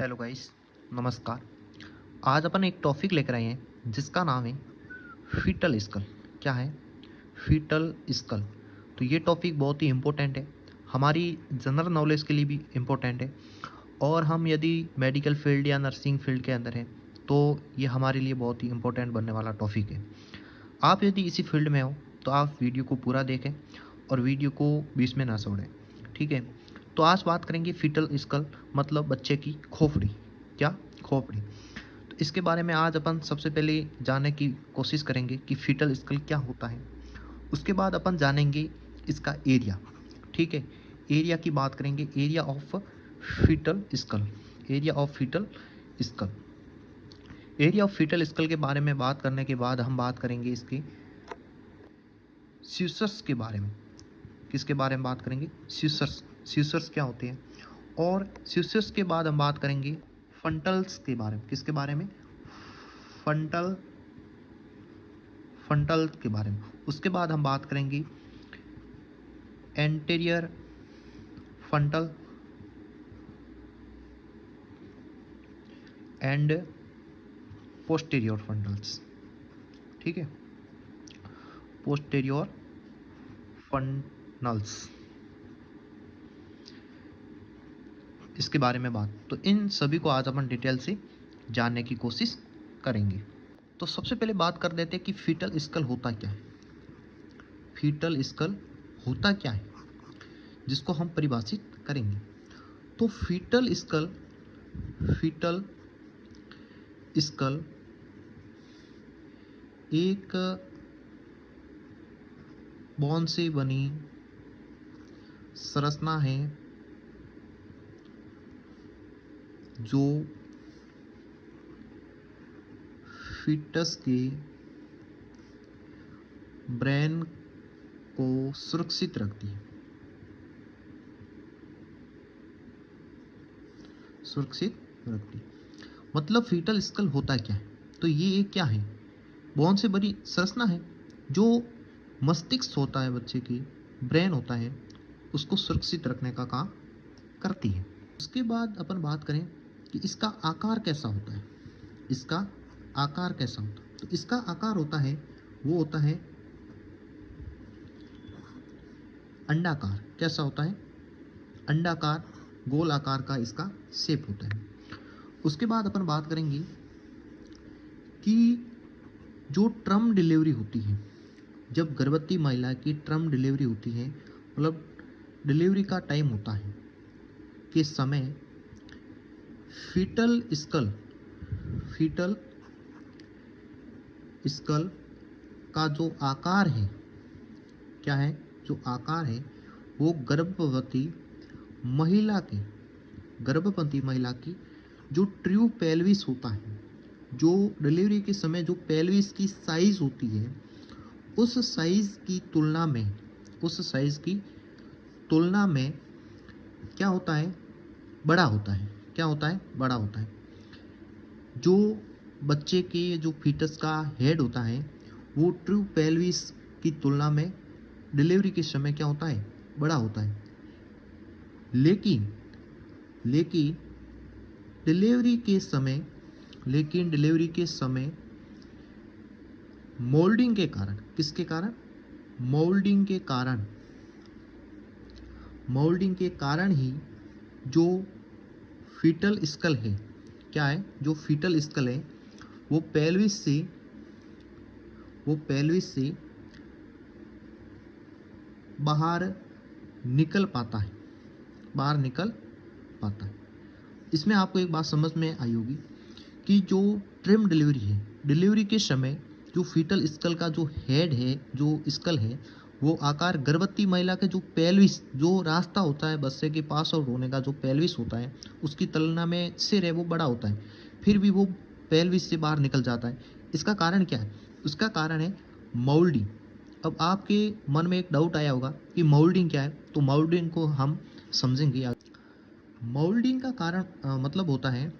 Hello guys, नमस्कार। आज अपन एक टॉपिक लेकर आए हैं जिसका नाम है फीटल स्कल। क्या है फीटल स्कल? तो ये टॉपिक बहुत ही इम्पोर्टेंट है, हमारी जनरल नॉलेज के लिए भी इम्पोर्टेंट है। और हम यदि मेडिकल फील्ड या नर्सिंग फील्ड के अंदर हैं तो ये हमारे लिए बहुत ही इम्पोर्टेंट बनने वाला टॉपिक है। आप यदि इसी फील्ड में हो तो आप वीडियो को पूरा देखें और वीडियो को बीच में ना छोड़ें, ठीक है। तो आज बात करेंगे फीटल स्कल, मतलब बच्चे की खोपड़ी। क्या? खोपड़ी। तो इसके बारे में आज अपन सबसे पहले जानने की कोशिश करेंगे कि फीटल स्कल क्या होता है। उसके बाद अपन जानेंगे इसका एरिया, ठीक है। एरिया की बात करेंगे, area of fetal skull. Area of fetal skull. Area of fetal skull के बारे में बात करने के बाद हम बात करेंगे इसके स्यूसर्स के बारे में। किसके बारे में बात करेंगे? स्यूसर्स। स्यूसर्स क्या होते हैं? और स्यूसर्स के बाद हम बात करेंगे फंटल्स के बारे में। किसके बारे में? फंटल। फंटल के बारे में। उसके बाद हम बात करेंगे एंटीरियर फंटल एंड पोस्टीरियर फंटल्स, ठीक है। पोस्टीरियर फंटल्स, इसके बारे में बात। तो इन सभी को आज अपन डिटेल से जानने की कोशिश करेंगे। तो सबसे पहले बात कर देते हैं कि फीटल स्कल होता क्या है। फीटल स्कल होता क्या है, जिसको हम परिभाषित करेंगे। तो फीटल स्कल एक बोन से बनी संरचना है जो फीटस के ब्रेन को सुरक्षित रखती है। सुरक्षित रखती मतलब फीटल स्कल होता क्या है? तो ये एक क्या है? बोन से बनी संरचना है जो मस्तिष्क होता है, बच्चे की ब्रेन होता है, उसको सुरक्षित रखने का काम करती है। उसके बाद अपन बात करें कि इसका आकार कैसा होता है। इसका आकार कैसा होता है? तो इसका आकार होता है, वो होता है अंडाकार। कैसा होता है? अंडाकार, गोल आकार का इसका शेप होता है। उसके बाद अपन बात करेंगे कि जो टर्म डिलीवरी होती है, जब गर्भवती महिला की टर्म डिलीवरी होती है, मतलब डिलीवरी का टाइम होता है के समय फीटल स्कल का जो आकार है, क्या है? जो आकार है वो गर्भवती महिला की जो ट्रू पेल्विस होता है, जो डिलीवरी के समय जो पेल्विस की साइज होती है, उस साइज की तुलना में क्या होता है? बड़ा होता है। क्या होता है? बड़ा होता है। जो बच्चे के जो फीटस का हेड होता है वो ट्रू पेल्विस की तुलना में डिलीवरी के समय क्या होता है? बड़ा होता है। लेकिन डिलीवरी के समय मोल्डिंग के कारण, किसके कारण? मोल्डिंग के कारण ही जो फीटल स्कल है, क्या है? जो फीटल स्कल है वो पेल्विस से बाहर निकल पाता है। इसमें आपको एक बात समझ में आई होगी कि जो ट्रिम डिलीवरी है, डिलीवरी के समय जो फीटल स्कल का जो हेड है, जो स्कल है, वो आकार गर्भवती महिला के जो पेल्विस, जो रास्ता होता है बच्चे के पास और होने का जो पेल्विस होता है, उसकी तुलना में सिर है वो बड़ा होता है, फिर भी वो पेल्विस से बाहर निकल जाता है। इसका कारण क्या है? उसका कारण है मोल्डिंग। अब आपके मन में एक डाउट आया होगा कि मोल्डिंग क्या है, तो मोल्डिंग को हम समझेंगे। मोल्डिंग का कारण मतलब होता है,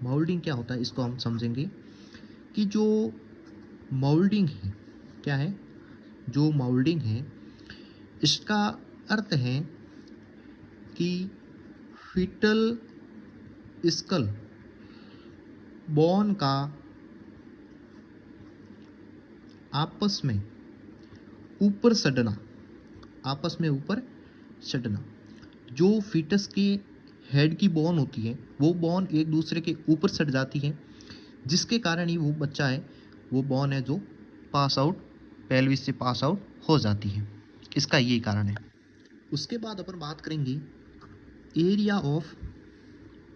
मोल्डिंग क्या होता है इसको हम समझेंगे कि जो मोल्डिंग है, क्या है? जो मोल्डिंग है इसका अर्थ है कि फीटल स्कल बोन का आपस में ऊपर सड़ना, आपस में ऊपर सड़ना। जो फीटस के हेड की बोन होती है वो बोन एक दूसरे के ऊपर सट जाती है, जिसके कारण ही वो बच्चा है, वो बोन है जो पास आउट, पेल्विस से पास आउट हो जाती है। इसका यही कारण है। उसके बाद अपन बात करेंगे area of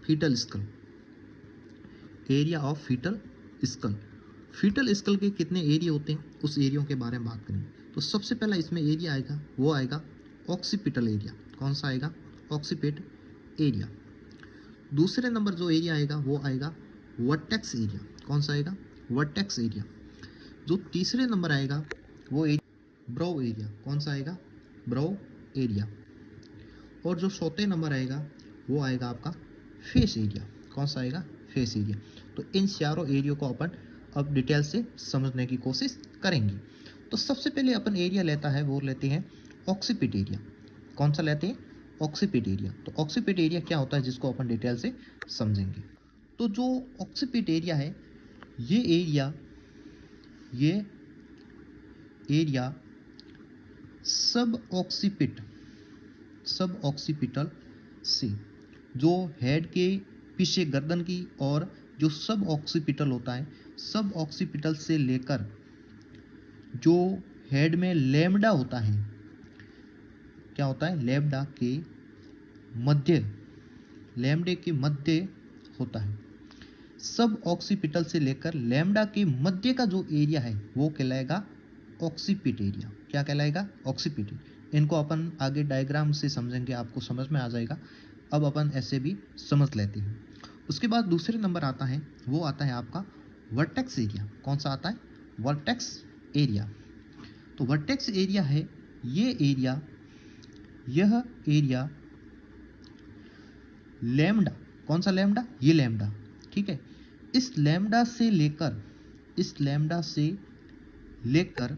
fetal skull. Area of fetal skull. Fetal skull के कितने एरिया होते हैं उस एरिया के बारे में बात करेंगे। तो सबसे पहला इसमें एरिया आएगा, वो आएगा ऑक्सीपिटल एरिया। कौन सा आएगा? ऑक्सीपिट एरिया। दूसरे नंबर जो एरिया आएगा वो आएगा वर्टेक्स एरिया। कौन सा आएगा? Vertex area. जो तीसरे नंबर आएगा वो ब्रो एरिया। कौन सा आएगा? Bro area. और जो चौथे नंबर आएगा वो आएगा आपका फेस एरिया। कौन सा आएगा? Face area. तो इन चारों एरिया को अपन अब डिटेल से समझने की कोशिश करेंगे। तो सबसे पहले अपन एरिया लेता है वो लेते हैं ऑक्सीपिट एरिया। कौन सा लेते हैं? ऑक्सीपिट एरिया। तो ऑक्सीपिट एरिया क्या होता है जिसको अपन डिटेल से समझेंगे। तो जो ऑक्सीपिट एरिया है ये एरिया सब ऑक्सीपिटल से, जो हेड के पीछे गर्दन की और जो सब ऑक्सीपिटल होता है, सब ऑक्सीपिटल से लेकर जो हेड में लैम्डा होता है, क्या होता है? लैम्डा के मध्य होता है। सब ऑक्सीपिटल से लेकर लैम्डा के मध्य का जो एरिया है वो कहलाएगा ऑक्सीपिट एरिया। क्या कहलाएगा? ऑक्सीपिट। इनको अपन आगे डायग्राम से समझेंगे, आपको समझ में आ जाएगा। अब अपन ऐसे भी समझ लेते हैं। उसके बाद दूसरे नंबर आता है वो आता है आपका वर्टेक्स एरिया। कौन सा आता है? Vertex area. तो वर्टेक्स एरिया है यह एरिया लैम्डा। कौन सा लैम्डा? ये लैम्डा। ठीक है। इस लैम्डा से लेकर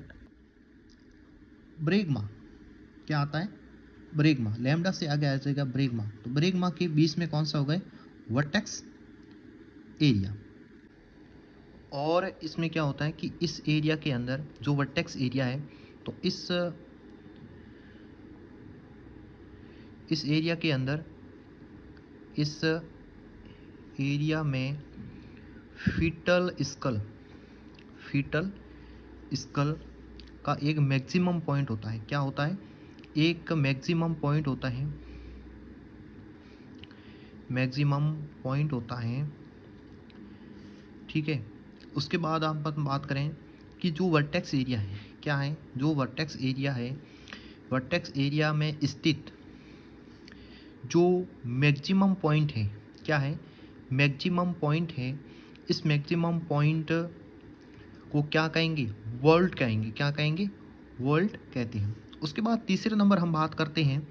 ब्रेगमा, क्या आता है? ब्रेगमा। लैम्डा से आगे आ जाएगा ब्रेगमा। तो ब्रेगमा के बीच में कौन सा हो गए? Vertex area. और इसमें क्या होता है कि इस एरिया के अंदर जो वर्टेक्स एरिया है, तो इस एरिया के अंदर, इस एरिया में फीटल स्कल का एक मैक्सिमम पॉइंट होता है। क्या होता है? एक मैक्सिमम पॉइंट होता है। ठीक है। उसके बाद आप बात करें कि जो वर्टेक्स एरिया है, क्या है? जो वर्टेक्स एरिया में स्थित जो मैक्सिमम पॉइंट है, क्या है? मैक्सिमम पॉइंट है। इस मैक्सिमम पॉइंट को क्या कहेंगे? वर्ल्ड कहेंगे। क्या कहेंगे? वर्ल्ड कहते हैं। उसके बाद तीसरे नंबर हम बात करते हैं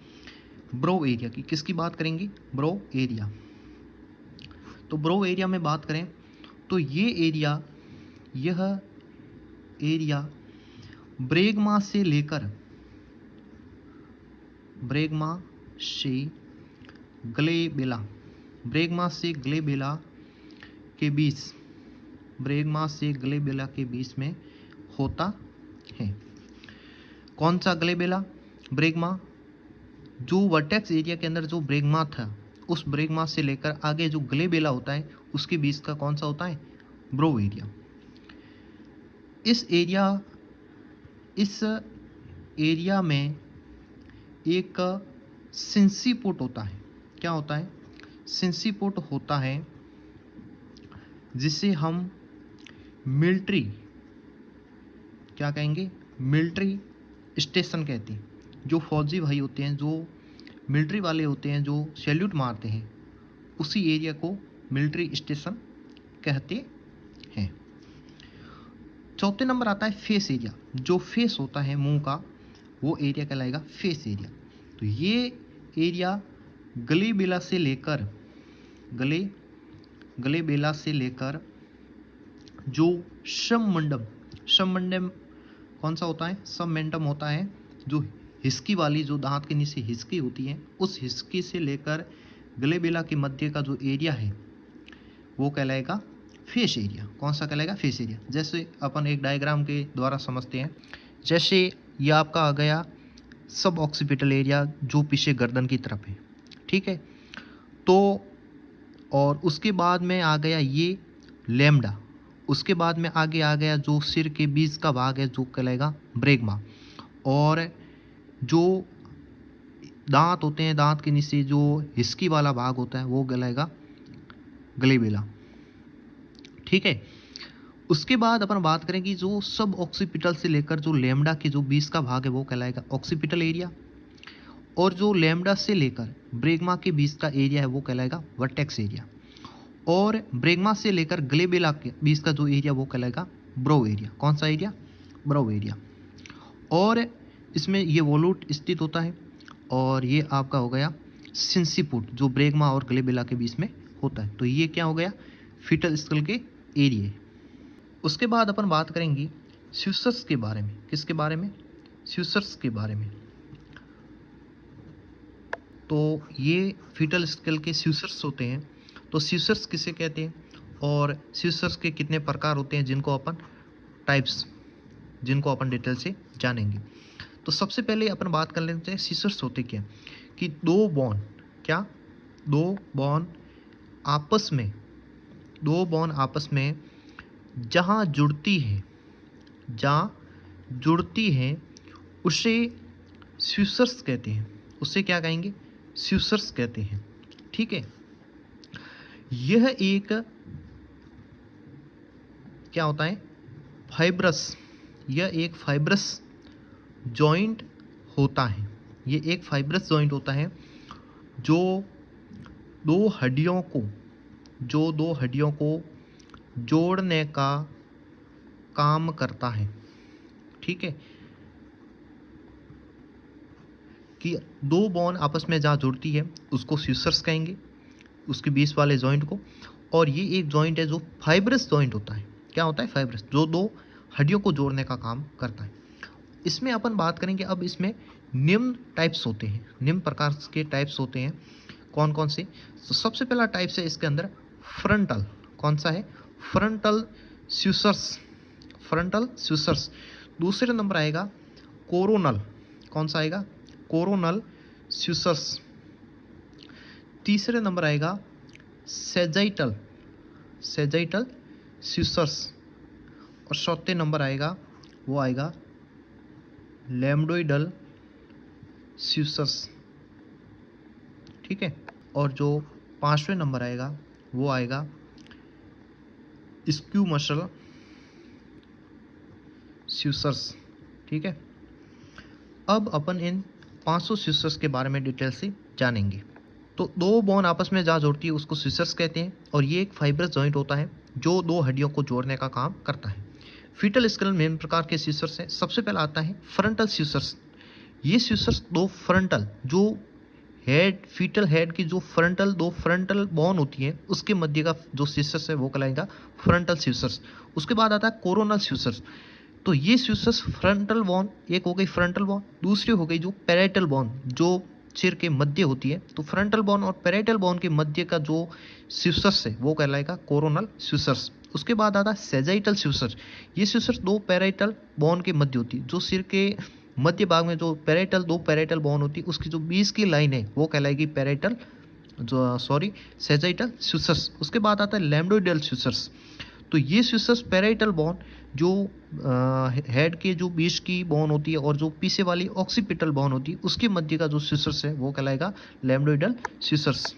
ब्रो एरिया की। किसकी बात करेंगे? Bro area. तो ब्रो एरिया में बात करें तो यह एरिया ब्रेगमा से ग्लेबेला के बीच में होता है। कौन सा ग्लेबेला? ब्रेगमा। जो वर्टेक्स एरिया के अंदर जो ब्रेगमा था, उस ब्रेगमा से लेकर आगे जो ग्लेबेला होता है उसके बीच का कौन सा होता है? Bro area. इस एरिया में एक सिंसिपोट होता है। क्या होता है? सिंसिपोट होता है, जिसे हम मिलिट्री, क्या कहेंगे? मिलिट्री स्टेशन कहते हैं। जो फौजी भाई होते हैं, जो मिलिट्री वाले होते हैं, जो सैल्यूट मारते हैं, उसी एरिया को मिलिट्री स्टेशन कहते हैं। चौथे नंबर आता है फेस एरिया। जो फेस होता है मुंह का, वो एरिया कहलाएगा फेस एरिया। तो ये एरिया ग्लेबेला से लेकर जो सबमंडम कौन सा होता है? सबमेंटम होता है। जो हिस्की वाली, जो दांत के नीचे हिस्की होती है, उस हिस्की से लेकर ग्लेबेला के मध्य का जो एरिया है वो कहलाएगा फेस एरिया। कौन सा कहलाएगा? Face area. जैसे अपन एक डायग्राम के द्वारा समझते हैं, जैसे ये आपका आ गया सब ऑक्सीपिटल एरिया जो पीछे गर्दन की तरफ है, ठीक है। तो और उसके बाद में आ गया ये लैम्डा, उसके बाद में आगे आ गया जो सिर के बीच का भाग है जो कहलाएगा ब्रैगमा, और जो दांत होते हैं, दांत के नीचे जो हिस्की वाला भाग होता है वो कहलाएगा ग्लेबेला, ठीक है। उसके बाद अपन बात करेंगे जो सब ऑक्सीपिटल से लेकर जो लैम्डा के जो बीच का भाग है वो कहलाएगा ऑक्सीपिटल एरिया, और जो लैम्डा से लेकर ब्रैगमा के बीच का एरिया है वो कहलाएगा वर्टेक्स एरिया, और ब्रैगमा से लेकर ग्लेबेला के बीच का जो एरिया वो कहलाएगा ब्रो एरिया। कौन सा एरिया? Bro area. और इसमें ये वोलूट स्थित होता है, और ये आपका हो गया सिंसिपुट जो ब्रैगमा और ग्लेबेला के बीच में होता है। तो ये क्या हो गया? फीटल स्कल के एरिया। उसके बाद अपन बात करेंगे स्यूसर्स के बारे में। किसके बारे में? स्यूसर्स के बारे में। तो ये फीटल स्कल के स्यूसर्स होते हैं। तो स्यूसर्स किसे कहते हैं, और स्यूसर्स के कितने प्रकार होते हैं जिनको अपन डिटेल से जानेंगे। तो सबसे पहले अपन बात कर लेते हैं स्यूसर्स होते क्या, कि दो बॉन आपस में जहाँ जुड़ती है उसे स्यूसर्स कहते हैं। उसे क्या कहेंगे? स्यूसर्स कहते हैं, ठीक है। यह एक क्या होता है? फाइब्रस जॉइंट होता है। ये एक फाइब्रस जॉइंट होता है जो दो हड्डियों को जोड़ने का काम करता है, ठीक है। कि दो बोन आपस में जहाँ जुड़ती है उसको स्यूसर्स कहेंगे, उसके बीच वाले जॉइंट को। और ये एक जॉइंट है जो फाइब्रस जॉइंट होता है। क्या होता है? फाइब्रस, जो दो हड्डियों को जोड़ने का काम करता है। इसमें अपन बात करेंगे, अब इसमें निम्न प्रकार के टाइप्स होते हैं। कौन कौन से? तो सबसे पहला टाइप्स है इसके अंदर फ्रंटल। कौन सा है? फ्रंटल स्यूसर्स। दूसरे नंबर आएगा कोरोनल। कौन सा आएगा? कोरोनल स्यूसर्स। तीसरे नंबर आएगा सेजाइटल स्यूसर्स, और चौथे नंबर आएगा वो आएगा लैम्डोइडल स्यूसर्स, ठीक है। और जो पांचवें नंबर आएगा वो आएगा स्क्यूमसल स्यूसर्स, ठीक है। अब अपन इन 500 स्यूसर्स के बारे में डिटेल से जानेंगे। तो दो बोन आपस में जहाँ जोड़ती है उसको स्यूसर्स कहते हैं, और ये एक फाइब्रस जॉइंट होता है जो दो हड्डियों को जोड़ने का काम करता है। फीटल स्कल में निम्न प्रकार के स्यूसर्स हैं। सबसे पहला आता है फ्रंटल स्यूसर्स। ये स्यूसर्स दो फ्रंटल जो फीटल हेड की जो दो फ्रंटल बोन होती है उसके मध्य का जो स्यूसर्स है वो कहलाएगा फ्रंटल स्यूसर्स। उसके बाद आता है कोरोनल स्यूसर्स। तो ये स्यूसर्स फ्रंटल बोन, एक हो गई फ्रंटल बोन, दूसरी हो गई जो पैराइटल बोन जो सिर के मध्य होती है। तो फ्रंटल बोन और पैराइटल बोन के मध्य का जो स्यूसर्स है वो कहलाएगा कोरोनल स्यूसर्स। उसके बाद आता है सेजाइटल स्यूसर्स। ये स्यूसर्स दो पैराइटल बोन के मध्य होती है। जो सिर के मध्य भाग में जो दो पैराइटल बोन होती है उसकी जो बीच की लाइन है वो कहलाएगी सेजाइटल स्यूसर्स। उसके बाद आता है लैम्डोइडल स्यूसर्स। तो ये स्यूसर्स पैराइटल बोन जो हेड के जो बीच की बोन होती है और जो पीछे वाली ऑक्सीपिटल बोन होती है उसके मध्य का जो स्यूसर्स है वो कहलाएगा लैम्डोइडल स्यूसर्स।